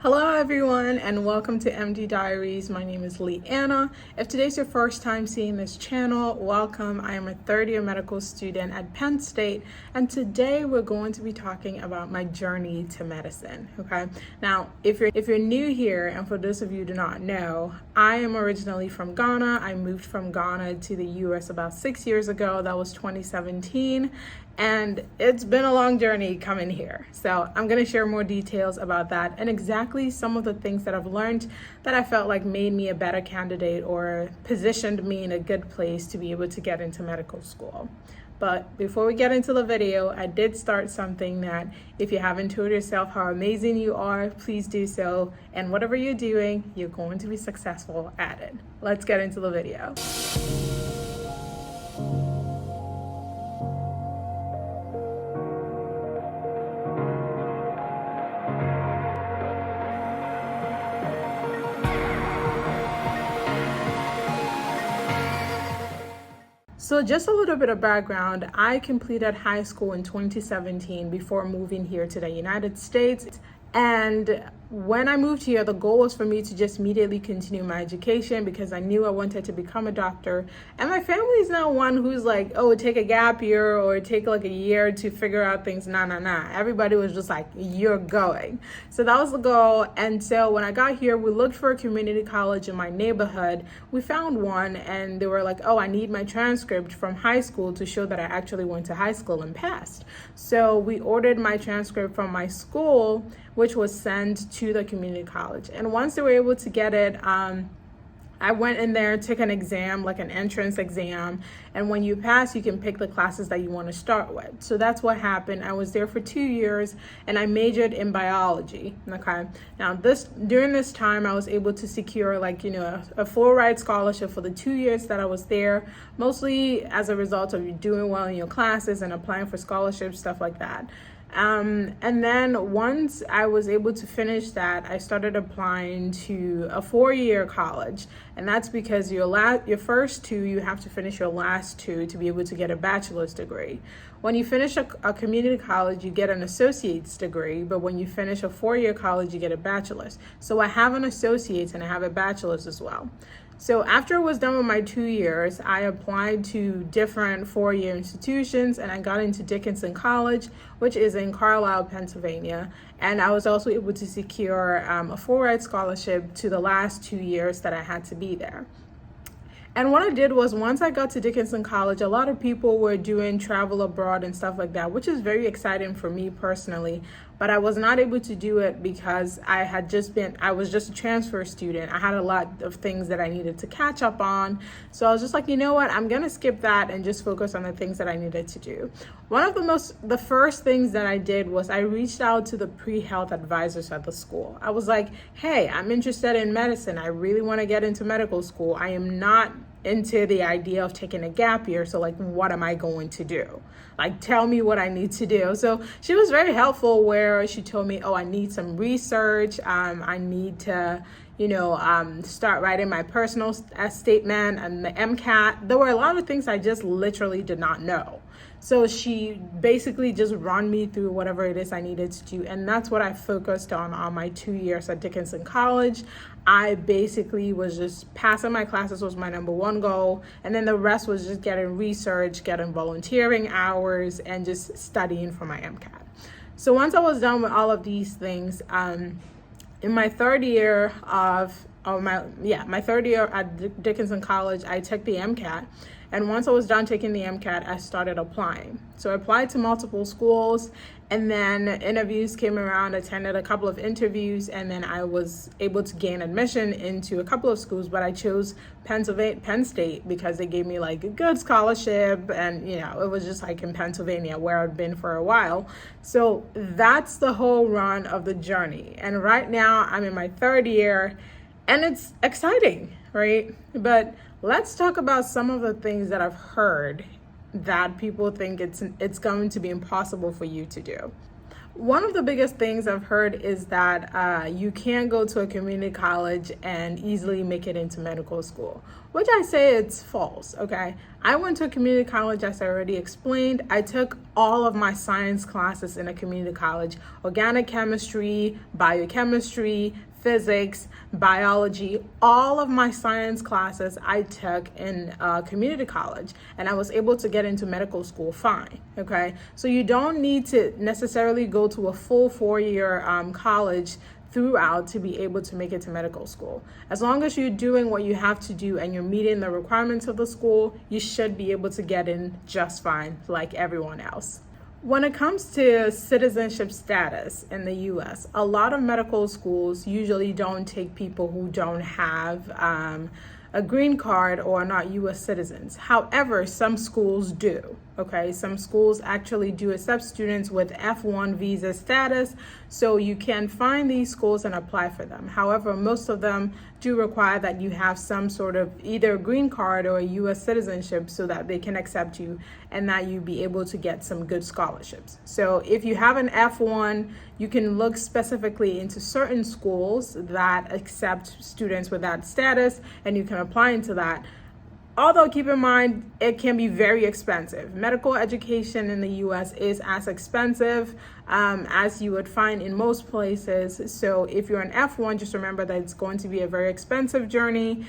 Hello everyone and welcome to MD Diaries. My name is Leanna. If today's your first time seeing this channel, welcome. I am a third-year medical student at Penn State, and today we're going to be talking about my journey to medicine. Okay. Now, if you're new here, and for those of you who do not know, I am originally from Ghana. I moved from Ghana to the US about 6 years ago. That was 2017. And it's been a long journey coming here. So I'm going to share more details about that and exactly some of the things that I've learned that I felt like made me a better candidate or positioned me in a good place to be able to get into medical school. But before we get into the video, I did start something that if you haven't told yourself how amazing you are, please do so. And whatever you're doing, you're going to be successful at it. Let's get into the video. So just a little bit of background, I completed high school in 2017 before moving here to the United States. And when I moved here, the goal was for me to just immediately continue my education because I knew I wanted to become a doctor. And my family is not one who's like, oh, take a gap year or take like a year to figure out things. Nah. Everybody was just like, you're going. So that was the goal. And so when I got here, we looked for a community college in my neighborhood. We found one and they were like, oh, I need my transcript from high school to show that I actually went to high school and passed. So we ordered my transcript from my school, which was sent to the community college. And once they were able to get it, I went in there, took an exam, like an entrance exam. And when you pass, you can pick the classes that you want to start with. So that's what happened. I was there for 2 years and I majored in biology. Okay. Now during this time, I was able to secure a full ride scholarship for the 2 years that I was there, mostly as a result of you doing well in your classes and applying for scholarships, stuff like that. And then once I was able to finish that, I started applying to a 4-year college. And that's because your first two, you have to finish your last two to be able to get a bachelor's degree. When you finish a community college, you get an associate's degree. But when you finish a 4-year college, you get a bachelor's. So I have an associate's and I have a bachelor's as well. So after I was done with my 2 years, I applied to different 4-year institutions and I got into Dickinson College, which is in Carlisle, Pennsylvania. And I was also able to secure a full ride scholarship to the last 2 years that I had to be there. And what I did was once I got to Dickinson College, a lot of people were doing travel abroad and stuff like that, which is very exciting for me personally. But I was not able to do it because I was just a transfer student. I had a lot of things that I needed to catch up on. So I was just like, you know what, I'm going to skip that and just focus on the things that I needed to do. One of the first things that I did was I reached out to the pre-health advisors at the school. I was like, hey, I'm interested in medicine. I really want to get into medical school. I am not into the idea of taking a gap year. So what am I going to do? Tell me what I need to do. So she was very helpful where she told me, oh, I need some research. I need to, start writing my personal statement and the MCAT. There were a lot of things I just literally did not know. So she basically just ran me through whatever it is I needed to do. And that's what I focused on my 2 years at Dickinson College. I basically was just passing my classes was my number one goal. And then the rest was just getting research, getting volunteering hours, and just studying for my MCAT. So once I was done with all of these things, in my third year my third year at Dickinson College, I took the MCAT. And once I was done taking the MCAT, I started applying. So I applied to multiple schools, and then interviews came around, attended a couple of interviews, and then I was able to gain admission into a couple of schools, but I chose Penn State because they gave me a good scholarship, and it was just in Pennsylvania where I've been for a while. So that's the whole run of the journey. And right now I'm in my third year, and it's exciting, right? But let's talk about some of the things that I've heard that people think it's going to be impossible for you to do. One of the biggest things I've heard is that you can't go to a community college and easily make it into medical school, which I say it's false, okay? I went to a community college, as I already explained. I took all of my science classes in a community college: organic chemistry, biochemistry, physics, biology. All of my science classes I took in community college, and I was able to get into medical school fine, okay? So you don't need to necessarily go to a full 4-year college throughout to be able to make it to medical school. As long as you're doing what you have to do and you're meeting the requirements of the school, you should be able to get in just fine like everyone else. When it comes to citizenship status in the US, a lot of medical schools usually don't take people who don't have a green card or are not US citizens. However, some schools do. Okay, some schools actually do accept students with F1 visa status, so you can find these schools and apply for them. However, most of them do require that you have some sort of either a green card or a US citizenship so that they can accept you and that you be able to get some good scholarships. So if you have an F1, you can look specifically into certain schools that accept students with that status, and you can apply into that. Although keep in mind, it can be very expensive. Medical education in the US is as expensive as you would find in most places. So if you're an F1, just remember that it's going to be a very expensive journey.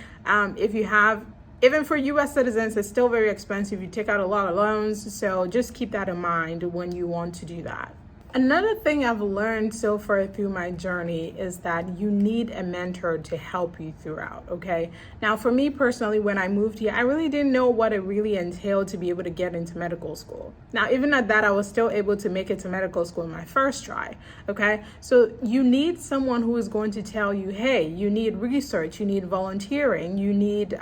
If you have, even for US citizens, it's still very expensive. You take out a lot of loans. So just keep that in mind when you want to do that. Another thing I've learned so far through my journey is that you need a mentor to help you throughout, okay? Now, for me personally, when I moved here, I really didn't know what it really entailed to be able to get into medical school. Now, even at that, I was still able to make it to medical school in my first try, okay? So you need someone who is going to tell you, hey, you need research, you need volunteering, you need,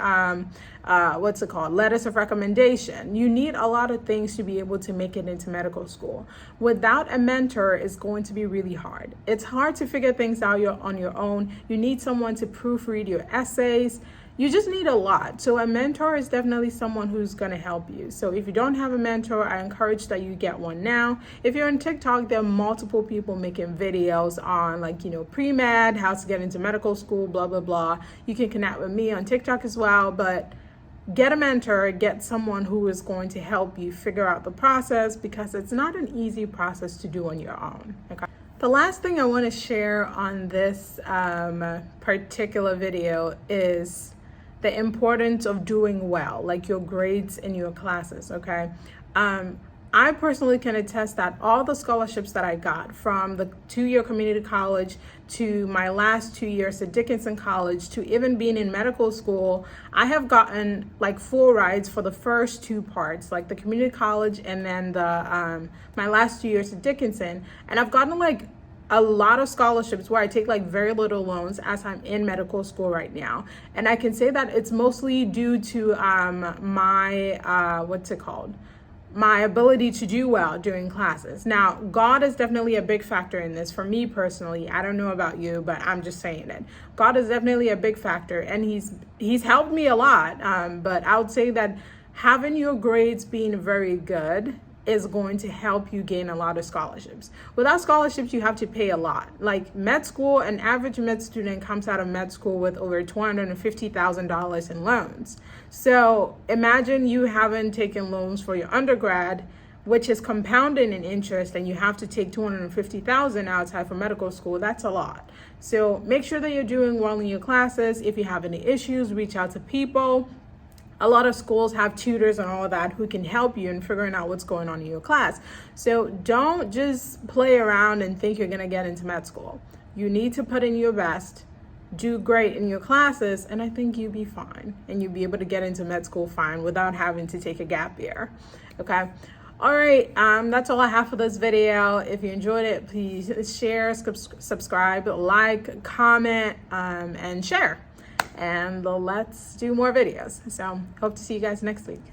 letters of recommendation. You need a lot of things to be able to make it into medical school. Without a mentor, it's going to be really hard. It's hard to figure things out on your own. You need someone to proofread your essays. You just need a lot. So a mentor is definitely someone who's going to help you. So if you don't have a mentor, I encourage that you get one now. If you're on TikTok, there are multiple people making videos on pre-med, how to get into medical school, blah, blah, blah. You can connect with me on TikTok as well, but get a mentor, get someone who is going to help you figure out the process, because it's not an easy process to do on your own. Okay. The last thing I want to share on this particular video is the importance of doing well, like your grades in your classes, okay? I personally can attest that all the scholarships that I got from the 2-year community college to my last 2 years at Dickinson College to even being in medical school, I have gotten like full rides for the first 2 parts, like the community college and then the my last 2 years at Dickinson. And I've gotten like a lot of scholarships where I take like very little loans as I'm in medical school right now. And I can say that it's mostly due to my ability to do well during classes. Now, God is definitely a big factor in this. For me personally, I don't know about you, but I'm just saying it. God is definitely a big factor, and he's helped me a lot. But I would say that having your grades being very good is going to help you gain a lot of scholarships. Without scholarships, you have to pay a lot. Like med school, an average med student comes out of med school with over $250,000 in loans. So imagine you haven't taken loans for your undergrad, which is compounding in interest, and you have to take $250,000 outside for medical school. That's a lot. So make sure that you're doing well in your classes. If you have any issues, reach out to people. A lot of schools have tutors and all of that who can help you in figuring out what's going on in your class. So don't just play around and think you're going to get into med school. You need to put in your best, do great in your classes, and I think you'll be fine. And you'll be able to get into med school fine without having to take a gap year. Okay. All right. That's all I have for this video. If you enjoyed it, please share, subscribe, like, comment, and share. And let's do more videos. So hope to see you guys next week.